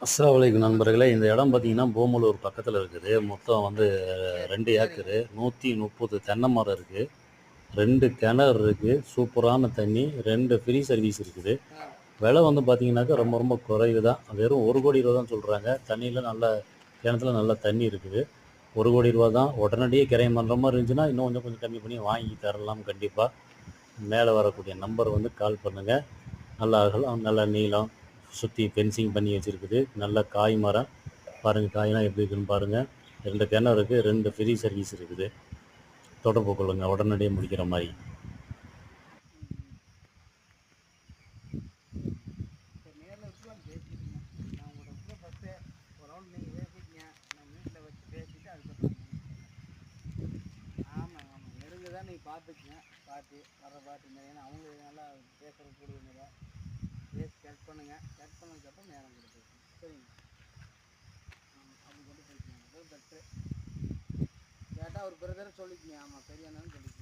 அஸ்ஸலாமு அலைக்கும் நண்பர்களே. இந்த இடம் பார்த்தீங்கன்னா, பூமலூர் பக்கத்தில இருக்குது. மொத்தம் வந்து 2 ஏக்கரு, 130 தென்னை மரம் இருக்கு. 2 கிணறு இருக்கு. சூப்பரான தண்ணி. 2 ஃப்ரீ சர்வீஸ் இருக்குது. விலை வந்து பார்த்தீங்கன்னாக்கா, ரொம்ப ரொம்ப குறைவு தான். வெறும் ரூ. 1,20,00,000 தான் சொல்றாங்க. தண்ணியில நல்ல கிணத்துல நல்ல தண்ணி இருக்குது. ரூ. 1,00,00,000 தான். உடனடியே கிரயம் பண்ற மாரி இருந்துச்சுன்னா, இன்னும் கொஞ்சம் கொஞ்சம் கம்மி பண்ணி வாங்கி தரலாம் கண்டிப்பா. மேலே வரக்கூடிய நம்பர் வந்து கால் பண்ணுங்க. நல்ல அகலம், நல்ல நீளம், சுற்றி ஃபென்சிங் பண்ணி வச்சுருக்குது. நல்ல காய் மரம். பாருங்கள் காயெல்லாம் எப்படி இருக்குன்னு பாருங்கள். 2 கிணறு இருக்குது. 2 ஃப்ரீ சர்வீஸ் இருக்குது. தொடர்பு கொள்ளுங்கள் உடனடியாக முடிக்கிற மாதிரி. நேரில் வச்சுலாம் பேசிக்கிங்க. நான் உங்கள்கிட்ட ஃபஸ்ட்டு ஒரு ரவுண்ட் நீங்கள் பேசிக்கிங்க. நான் வீட்டில் வச்சு பேசிவிட்டு அதுக்கப்புறம் ஆமாம் நெருங்குதான் நீங்கள் பார்த்துக்குங்க. பார்த்து பார்த்துங்க. ஏன்னா அவங்க நல்லா பேசுகிற கூடியவங்க. பேசி கட் பண்ணுங்கள். கட் பண்ணதுக்கப்புறம் நேரம் கொடுத்து சரிங்க. அப்படி கொண்டு போய்க்குங்க. பெட்ரு கேட்டால் ஒரு பிரதரை சொல்லிக்கங்க. ஆமாம் பெரிய அண்ணான்னு சொல்லிக்கங்க.